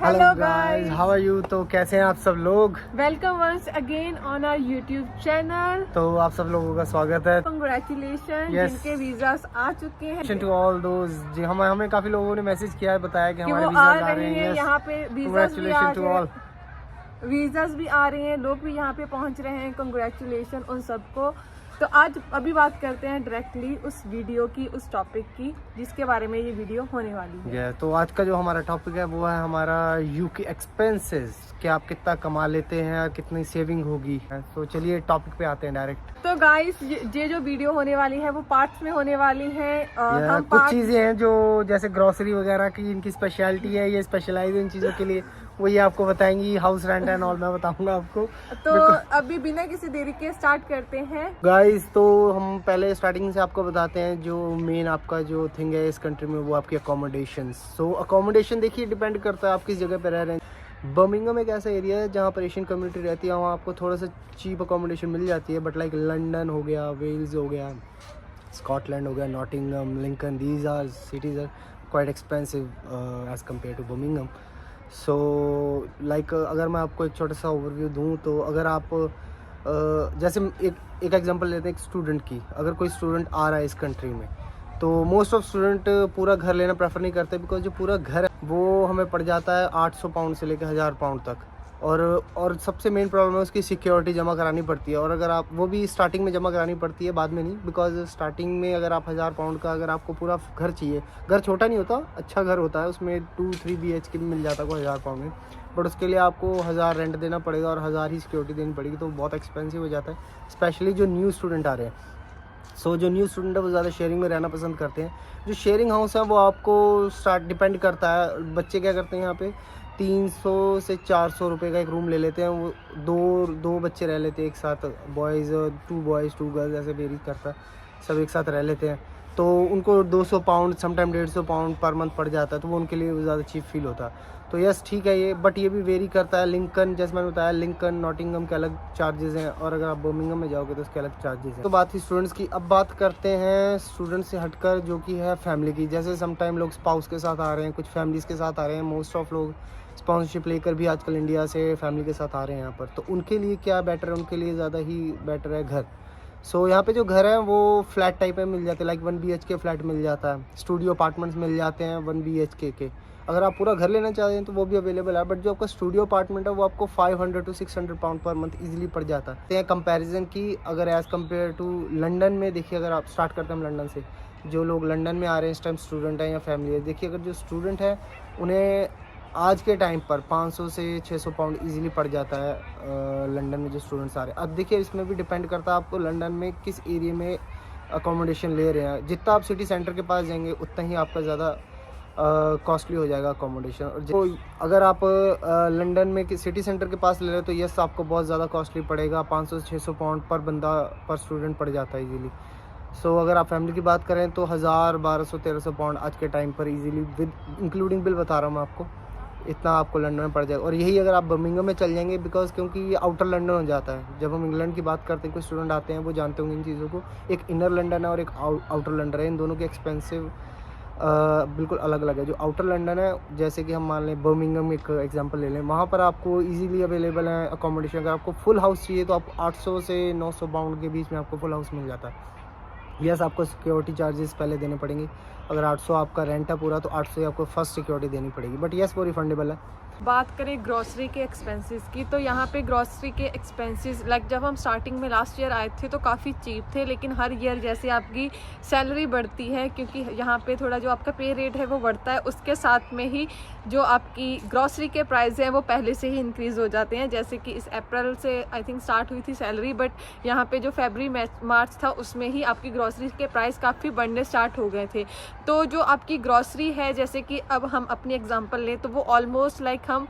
Hello guys, how are you. तो कैसे हैं आप सब लोग। Welcome once again on our YouTube channel. तो आप सब लोगों का स्वागत है। Congratulation Yes. जिनके वीजास आ चुके हैं। टू ऑल दोज जी, हमें काफी लोगों ने मैसेज किया है, बताया कि कि हमारे वो वीजा आ आ रहे रहे हैं हैं। यहाँ पे वीजास भी आ Congratulations to all. वीजास भी आ रहे हैं, लोग भी यहाँ पे पहुँच रहे हैं। कंग्रेचुलेशन उन सबको। तो आज अभी बात करते हैं डायरेक्टली उस वीडियो की, उस टॉपिक की जिसके बारे में ये वीडियो होने वाली है। तो आज का जो हमारा टॉपिक है वो है हमारा यूके एक्सपेंसेस, कि आप कितना कमा लेते हैं, कितनी सेविंग होगी। तो चलिए टॉपिक पे आते हैं डायरेक्ट। तो गाइस, ये जो वीडियो होने वाली है वो पार्ट्स में होने वाली है। हम कुछ चीजें हैं जो जैसे ग्रोसरी वगैरह की इनकी स्पेशलिटी है, ये स्पेशलाइज इन चीजों के लिए, वो ये आपको बताएंगी। हाउस रेंट एंड ऑल मैं बताऊंगा आपको। तो अभी बिना किसी देरी के स्टार्ट करते हैं गाइस। तो हम पहले स्टार्टिंग से आपको बताते हैं जो मेन आपका जो थिंग है इस कंट्री में, वो आपकी अकोमोडेशन। सो अकोमोडेशन देखिए डिपेंड करता है आप किस जगह पर रह रहे हैं। बर्मिंघम एक ऐसा एरिया है जहाँ पर एशियन कम्युनिटी रहती है, वहाँ आपको थोड़ा सा चीप अकोमोडेशन मिल जाती है। बट लाइक लंदन हो गया, वेल्स हो गया, स्कॉटलैंड हो गया, Nottingham, Lincoln, these are cities are quite expensive as compare to Birmingham. So like अगर मैं आपको एक छोटा सा ओवरव्यू दूँ तो अगर आप जैसे एक एग्जांपल लेते हैं एक स्टूडेंट की। अगर कोई स्टूडेंट आ रहा है इस कंट्री में तो मोस्ट ऑफ स्टूडेंट पूरा घर लेना प्रेफर नहीं करते, बिकॉज जो पूरा घर है वो हमें पड़ जाता है 800 पाउंड से लेकर 1000 पाउंड तक। और सबसे मेन प्रॉब्लम है उसकी सिक्योरिटी जमा करानी पड़ती है। और अगर आप वो भी स्टार्टिंग में जमा करानी पड़ती है, बाद में नहीं, बिकॉज स्टार्टिंग में अगर आप 1000 पाउंड का अगर आपको पूरा घर चाहिए, घर छोटा नहीं होता, अच्छा घर होता है, उसमें 2-3 BHK भी मिल जाता है 1000 पाउंड में, बट उसके लिए आपको 1000 रेंट देना पड़ेगा और 1000 ही सिक्योरिटी देनी पड़ेगी, तो बहुत एक्सपेंसिव हो जाता है, स्पेशली जो न्यू स्टूडेंट आ रहे हैं। सो जो न्यू स्टूडेंट है वो ज़्यादा शेयरिंग में रहना पसंद करते हैं। जो शेयरिंग हाउस है वो आपको डिपेंड करता है। बच्चे क्या करते हैं यहाँ पे 300 से 400 रुपये का एक रूम ले लेते हैं। वो दो बच्चे रह लेते हैं एक साथ, टू बॉयज़ 2 गर्ल्स, ऐसे वेरी करता है, सब एक साथ रह लेते हैं। तो उनको 200 pound, sometime 150 pound per month पड़ जाता है, तो वो उनके लिए ज़्यादा चीप फील होता है। तो यस ठीक है ये, बट ये भी वेरी करता है। लिंकन, जैसे मैंने बताया, लिंकन नॉटिंघम के अलग चार्जेस हैं, और अगर आप बर्मिंघम में जाओगे तो उसके अलग चार्जेस हैं। तो बात थी स्टूडेंट्स की, अब बात करते हैं स्टूडेंट्स से हटकर जो कि है फैमिली की। जैसे समटाइम लोग स्पाउस के साथ आ रहे हैं, कुछ फैमिलीज़ के साथ आ रहे हैं। मोस्ट ऑफ लोग स्पॉन्सरशिप लेकर भी आजकल इंडिया से फैमिली के साथ आ रहे हैं यहाँ पर। तो उनके लिए क्या बेटर है, उनके लिए ज़्यादा ही बेटर है घर। सो यहाँ पे जो घर है वो फ्लैट टाइप में मिल जाते हैं, लाइक 1 BHK फ्लैट मिल जाता है, स्टूडियो अपार्टमेंट्स मिल जाते हैं 1 BHK के। अगर आप पूरा घर लेना चाहते हैं तो वो भी अवेलेबल है, बट जो आपका स्टूडियो अपार्टमेंट है वो आपको 500 to 600 pound per month easily पड़ जाता है। कंपैरिजन की अगर एज़ कम्पेयर टू लंदन में देखिए, अगर आप स्टार्ट करते हैं लंदन से, जो लोग लंदन में आ रहे हैं इस टाइम स्टूडेंट हैं या फैमिली है, देखिए अगर जो स्टूडेंट है उन्हें आज के टाइम पर 500 से 600 पाउंड इजीली पड़ जाता है लंदन में जो स्टूडेंट्स आ रहे हैं। अब देखिए इसमें भी डिपेंड करता है आपको लंदन में किस एरिया में अकोमोडेशन ले रहे हैं। जितना आप सिटी सेंटर के पास जाएंगे उतना ही आपका ज़्यादा कॉस्टली हो जाएगा अकोमोडेशन। और जो अगर आप लंदन में सिटी सेंटर के पास ले रहे हो तो यस आपको बहुत ज़्यादा कॉस्टली पड़ेगा, 500 से 600 पाउंड पर बंदा पर स्टूडेंट पड़ जाता है इजीली। सो अगर आप फैमिली की बात करें तो 1000, 1200, 1300 पाउंड आज के टाइम पर इजीली विद इंक्लूडिंग बिल बता रहा हूँ मैं आपको, इतना आपको लंदन में पड़ जाएगा। और यही अगर आप बर्मिंघम में चल जाएंगे, बिकॉज क्योंकि ये आउटर लंदन हो जाता है। जब हम इंग्लैंड की बात करते हैं, कोई स्टूडेंट आते हैं वो जानते होंगे इन चीज़ों को, एक इनर लंदन है और एक आउटर लंदन है। इन दोनों के एक्सपेंसिव बिल्कुल अलग अलग है। जो आउटर लंदन है, जैसे कि हम मान लें बर्मिंघम एक एग्जांपल ले लें, वहाँ पर आपको इजीली अवेलेबल है अकोमोडेशन। अगर आपको फुल हाउस चाहिए तो आपको 800 से 900 पाउंड के बीच में आपको फुल हाउस मिल जाता है। यस आपको सिक्योरिटी चार्जेस पहले देने पड़ेंगे। अगर 800 आपका रेंट है पूरा तो 800 ही आपको फर्स्ट सिक्योरिटी देनी पड़ेगी, बट यस वो रिफंडेबल है। बात करें ग्रॉसरी के एक्सपेंसेस की, तो यहाँ पे ग्रॉसरी के एक्सपेंसेस लाइक जब हम स्टार्टिंग में लास्ट ईयर आए थे तो काफ़ी चीप थे, लेकिन हर ईयर जैसे आपकी सैलरी बढ़ती है, क्योंकि यहाँ पे थोड़ा जो आपका पे रेट है वो बढ़ता है, उसके साथ में ही जो आपकी ग्रॉसरी के प्राइस हैं वो पहले से ही इंक्रीज़ हो जाते हैं। जैसे कि इस अप्रैल से आई थिंक स्टार्ट हुई थी सैलरी, बट यहाँ पे जो फरवरी मार्च था उसमें ही आपकी ग्रॉसरी के प्राइस काफ़ी बढ़ने स्टार्ट हो गए थे। तो जो आपकी ग्रॉसरी है, जैसे कि अब हम अपनी एग्जांपल लें तो वो ऑलमोस्ट लाइक हम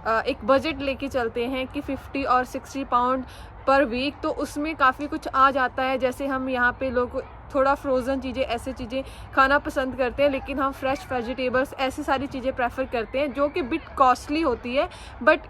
एक बजट लेके चलते हैं कि 50 और 60 पाउंड पर वीक, तो उसमें काफ़ी कुछ आ जाता है। जैसे हम यहाँ पे लोग थोड़ा फ्रोज़न चीज़ें, ऐसे चीज़ें खाना पसंद करते हैं, लेकिन हम फ्रेश वेजिटेबल्स ऐसी सारी चीज़ें प्रेफर करते हैं जो कि बिट कॉस्टली होती है, बट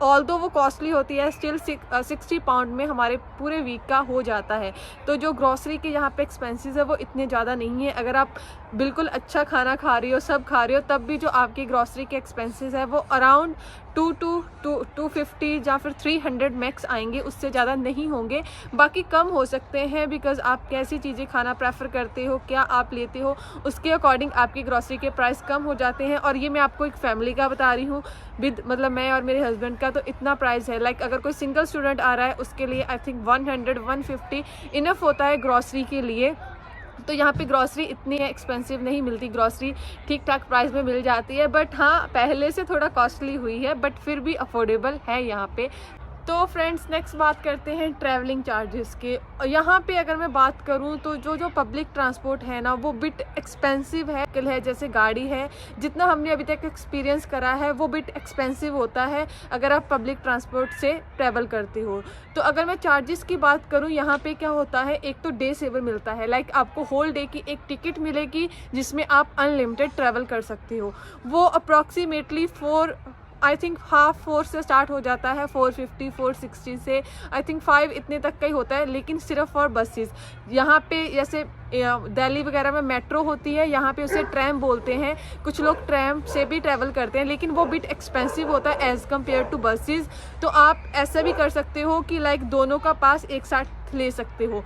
ऑल्दो वो कॉस्टली होती है, स्टिल 60 पाउंड में हमारे पूरे वीक का हो जाता है। तो जो ग्रॉसरी के यहाँ पे एक्सपेंसेस है वो इतने ज़्यादा नहीं है। अगर आप बिल्कुल अच्छा खाना खा रही हो, सब खा रही हो, तब भी जो आपकी ग्रॉसरी के एक्सपेंसेस है वो अराउंड 250 या फिर 300 मैक्स आएंगे, उससे ज़्यादा नहीं होंगे। बाकी कम हो सकते हैं, बिकॉज़ आप कैसी चीज़ें खाना प्रेफर करते हो, क्या आप लेते हो, उसके अकॉर्डिंग आपकी ग्रॉसरी के प्राइस कम हो जाते हैं। और ये मैं आपको एक फैमिली का बता रही हूँ, विद मतलब मैं और मेरे हस्बैंड का, तो इतना प्राइस है। लाइक अगर कोई सिंगल स्टूडेंट आ रहा है उसके लिए आई थिंक 150 इनफ होता है ग्रॉसरी के लिए। तो यहाँ पे ग्रॉसरी इतनी एक्सपेंसिव नहीं मिलती, ग्रॉसरी ठीक ठाक प्राइस में मिल जाती है, बट हाँ पहले से थोड़ा कॉस्टली हुई है, बट फिर भी अफोर्डेबल है यहाँ पे। तो फ्रेंड्स नेक्स्ट बात करते हैं ट्रैवलिंग चार्जेस के। यहाँ पे अगर मैं बात करूँ तो जो पब्लिक ट्रांसपोर्ट है ना वो बिट एक्सपेंसिव है, जैसे गाड़ी है, जितना हमने अभी तक एक्सपीरियंस करा है वो बिट एक्सपेंसिव होता है अगर आप पब्लिक ट्रांसपोर्ट से ट्रैवल करते हो। तो अगर मैं चार्जेस की बात करूँ, यहाँ पे क्या होता है, एक तो डे सेवर मिलता है, लाइक आपको होल डे की एक टिकट मिलेगी जिसमें आप अनलिमिटेड ट्रैवल कर सकते हो। वो अप्रॉक्सीमेटली 4 से स्टार्ट हो जाता है, 450 460 से आई थिंक 5 इतने तक का ही होता है, लेकिन सिर्फ फॉर बसेस। यहाँ पे जैसे दिल्ली वगैरह में मेट्रो होती है, यहाँ पे उसे ट्रैम बोलते हैं, कुछ लोग ट्रैम से भी ट्रैवल करते हैं, लेकिन वो बिट एक्सपेंसिव होता है एज़ कम्पेयर टू बसेस। तो आप ऐसा भी कर सकते हो कि लाइक दोनों का पास एक साथ ले सकते हो।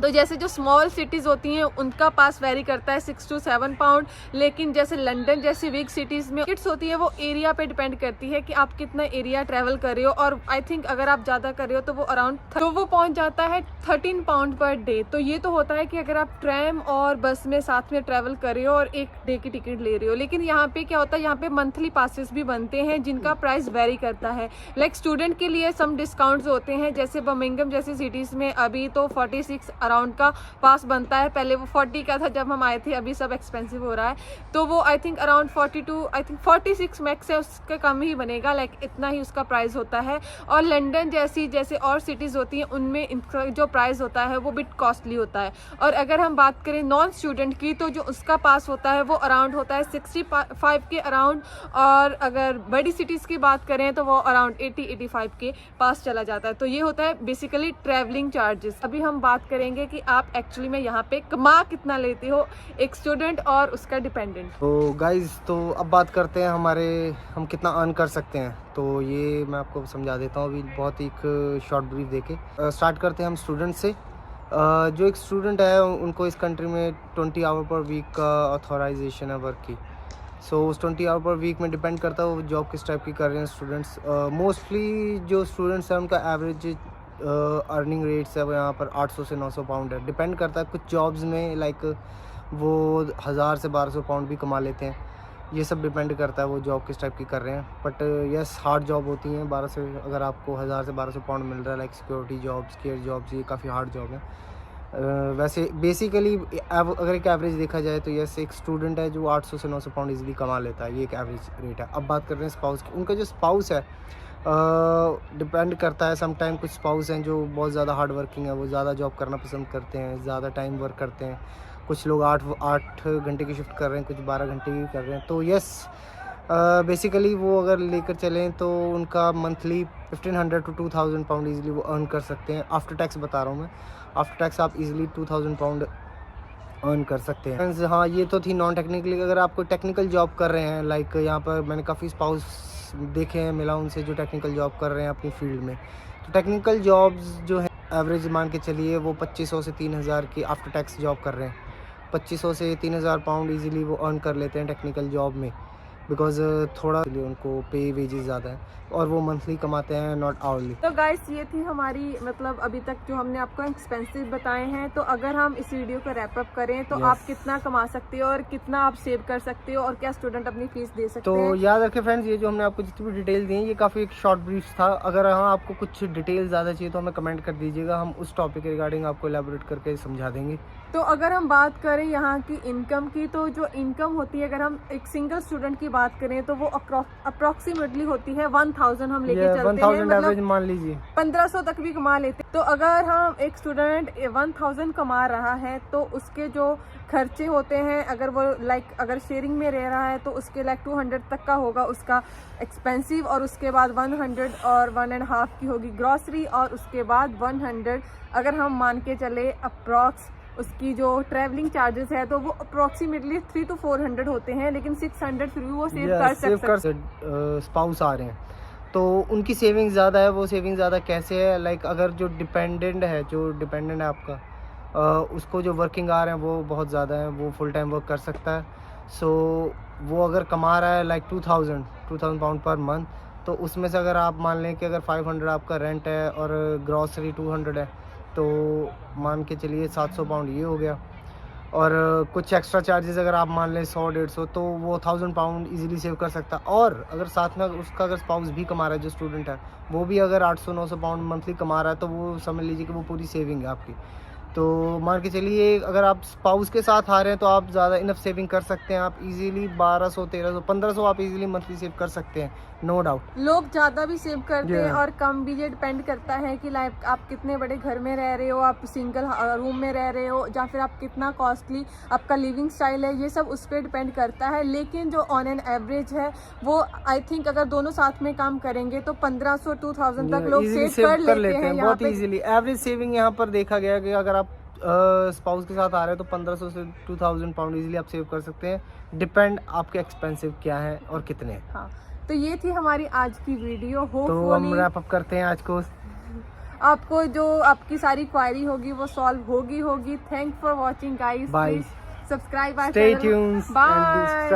तो जैसे जो स्मॉल सिटीज़ होती हैं उनका पास वेरी करता है 6 to 7 पाउंड, लेकिन जैसे लंदन जैसी बिग सिटीज़ में टिकट्स होती है वो एरिया पे डिपेंड करती है कि आप कितना एरिया ट्रैवल कर रहे हो। और आई थिंक अगर आप ज़्यादा कर रहे हो तो वो अराउंड वो पहुंच जाता है 13 पाउंड पर डे। तो ये तो होता है कि अगर आप ट्रैम और बस में साथ में ट्रैवल कर रहे हो और एक डे की टिकट ले रहे हो। लेकिन यहाँ पे क्या होता है, यहाँ पे मंथली पासेस भी बनते हैं जिनका प्राइस वेरी करता है। लाइक स्टूडेंट के लिए सम डिस्काउंट्स होते हैं, जैसे बर्मिंघम जैसी सिटीज़ में अभी तो 46 अराउंड का पास बनता है, पहले वो 40 का था जब हम आए थे, अभी सब एक्सपेंसिव हो रहा है। तो वो I think around 42 I think 46 max है, उसके कम ही बनेगा, लाइक इतना ही उसका प्राइस होता है। और लंदन जैसे और सिटीज़ होती हैं उनमें इनका जो प्राइस होता है वो बिट कॉस्टली होता है। और अगर हम बात करें नॉन स्टूडेंट की, तो जो उसका पास होता है वो अराउंड होता है 65 के अराउंड। और अगर बड़ी सिटीज़ की बात करें तो वो अराउंड 80-85 के पास चला जाता है। तो ये होता है बेसिकली ट्रैवलिंग चार्जेस। अभी हम बात करेंगे कि आप एक्चुअली में यहाँ पे कमा कितना लेते हो, एक स्टूडेंट और उसका डिपेंडेंट। तो गाइज, तो अब बात करते हैं हम कितना अर्न कर सकते हैं। तो ये मैं आपको समझा देता हूँ अभी बहुत एक शॉर्ट ब्रीफ देके। स्टार्ट करते हैं हम स्टूडेंट से। जो एक स्टूडेंट है उनको इस कंट्री में 20 आवर पर वीक का ऑथराइजेशन है वर्क की। सो उस 20 आवर पर वीक में डिपेंड करता है वो जॉब किस टाइप की कर रहे हैं स्टूडेंट्स। मोस्टली जो स्टूडेंट्स हैं उनका एवरेज अर्निंग रेट्स है वो यहाँ पर 800 से 900 पाउंड है। डिपेंड करता है, कुछ जॉब्स में लाइक वो 1000 से 1200 पाउंड भी कमा लेते हैं। ये सब डिपेंड करता है वो जॉब किस टाइप की कर रहे हैं। बट यस, हार्ड जॉब होती हैं। 12 से अगर आपको 1000 से 1200 पाउंड मिल रहा है, like security jobs, care jobs, ये काफ़ी हार्ड जॉब है। वैसे बेसिकली अगर एक एवरेज देखा जाए तो यस, एक स्टूडेंट है जो 800 से 900 पाउंड इजीली कमा लेता है, ये एक एवरेज रेट है। अब बात कर रहे हैं स्पाउस की। उनका जो स्पाउस है डिपेंड करता है। समटाइम कुछ स्पाउस हैं जो बहुत ज़्यादा हार्ड वर्किंग है, वो ज़्यादा जॉब करना पसंद करते हैं, ज़्यादा टाइम वर्क करते हैं। कुछ लोग 8 घंटे की शिफ्ट कर रहे हैं, कुछ 12 घंटे की कर रहे हैं। तो यस, बेसिकली वो अगर लेकर चलें तो उनका मंथली 1500 to 2000 पाउंड ईजिली वो अर्न कर सकते हैं। आफ्टर टैक्स बता रहा हूँ मैं, आफ्टर टैक्स आप इजीली 2000 पाउंड अर्न कर सकते हैं। हाँ, ये तो थी नॉन टेक्निकली। अगर आप कोई टेक्निकल जॉब कर रहे हैं, लाइक यहाँ पर मैंने काफ़ी स्पाउस देखे हैं, मिला उनसे जो टेक्निकल जॉब कर रहे हैं अपनी फील्ड में। तो टेक्निकल जॉब्स जो है एवरेज मान के चलिए वो 2500 से 3000 की आफ्टर टैक्स जॉब कर रहे हैं। 2500 से 3000 पाउंड इजीली वो अर्न कर लेते हैं टेक्निकल जॉब में, बिकॉज थोड़ा उनको पे वेजेस ज़्यादा है और वो मंथली कमाते हैं, नॉट आवरली। तो गाइस, ये थी हमारी मतलब अभी तक जो हमने आपको एक्सपेंसेस बताए हैं। तो अगर हम इस वीडियो को रैप अप करें तो आप कितना कमा सकते हो और कितना आप सेव कर सकते हो और क्या स्टूडेंट अपनी फीस दे सकते हैं। तो याद रखें फ्रेंड्स, ये जो हमने आपको जितनी भी डिटेल दी है ये काफ़ी एक शॉर्ट ब्रीफ था। अगर हाँ आपको कुछ डिटेल ज़्यादा चाहिए तो हमें कमेंट कर दीजिएगा, हम उस टॉपिक के रिगार्डिंग आपको एलैबोरेट करके समझा देंगे। तो अगर हम बात करें यहाँ की इनकम की, तो जो इनकम होती है, अगर हम एक सिंगल स्टूडेंट की बात करें तो वो अप्रोक्सीमेटली होती है 1000 हम लेके ये चलते 1000 हैं, एवरेज मतलब मान लीजिए। 1500 तक भी कमा लेते। तो अगर हम एक स्टूडेंट 1000 कमा रहा है तो उसके जो खर्चे होते हैं, अगर वो अगर शेयरिंग में रह रहा है तो उसके 200 तक का होगा उसका एक्सपेंसिव, और उसके बाद 100 और 1.5 की होगी ग्रॉसरी, और उसके बाद 100 अगर हम मान के चले अप्रॉक्स उसकी जो ट्रैवलिंग चार्जेस है तो वो अप्रोक्सीमेटली 300 to 400 होते हैं, लेकिन 600 फिर भी वो सेव कर सकते हैं। स्पाउस आ रहे हैं तो उनकी सेविंग ज़्यादा है। वो सेविंग ज़्यादा कैसे है, अगर जो डिपेंडेंट है आपका, उसको जो वर्किंग आ रहे हैं वो बहुत ज़्यादा है, वो फुल टाइम वर्क कर सकता है। सो वो अगर कमा रहा है 2000 पाउंड पर मंथ, तो उसमें से अगर आप मान लें कि अगर 500 आपका रेंट है और ग्रॉसरी 200 है, तो मान के चलिए 700 पाउंड ये हो गया, और कुछ एक्स्ट्रा चार्जेस अगर आप मान लें 100-150, तो वो 1000 पाउंड इजीली सेव कर सकता है। और अगर साथ में उसका अगर स्पाउस भी कमा रहा है, जो स्टूडेंट है वो भी अगर 800-900 पाउंड मंथली कमा रहा है, तो वो समझ लीजिए कि वो पूरी सेविंग है आपकी। तो मान के चलिए अगर आप स्पाउस के साथ आ रहे हैं तो आप ज़्यादा इनफ सेविंग कर सकते हैं। आप इजीली 1200, 1300, 1500 आप इजीली मंथली सेव कर सकते हैं, नो डाउट। लोग ज़्यादा भी सेव करते हैं Yeah. और कम भी। ये डिपेंड करता है कि आप कितने बड़े घर में रह रहे हो, आप सिंगल रूम में रह रहे हो, या फिर आप कितना कॉस्टली आपका लिविंग स्टाइल है, ये सब उस पर डिपेंड करता है। लेकिन जो ऑन एन एवरेज है वो आई थिंक अगर दोनों साथ में काम करेंगे तो 1500-2000 तक लोग सेव कर लेते हैं बहुत इजीली। एवरेज सेविंग यहाँ पर देखा गया कि अगर आप स्पाउस के साथ आ रहे हैं तो 1500 से 2000 पाउंड इजीली आप सेव कर सकते हैं। डिपेंड आपके एक्सपेंसिव क्या है और कितने हैं। हाँ, तो ये थी हमारी आज की वीडियो। तो हम रैप अप करते हैं आज को। आपको जो आपकी सारी क्वायरी होगी वो सॉल्व होगी। Thank for watching guys. Bye. Subscribe our Stay channel. tuned. Bye.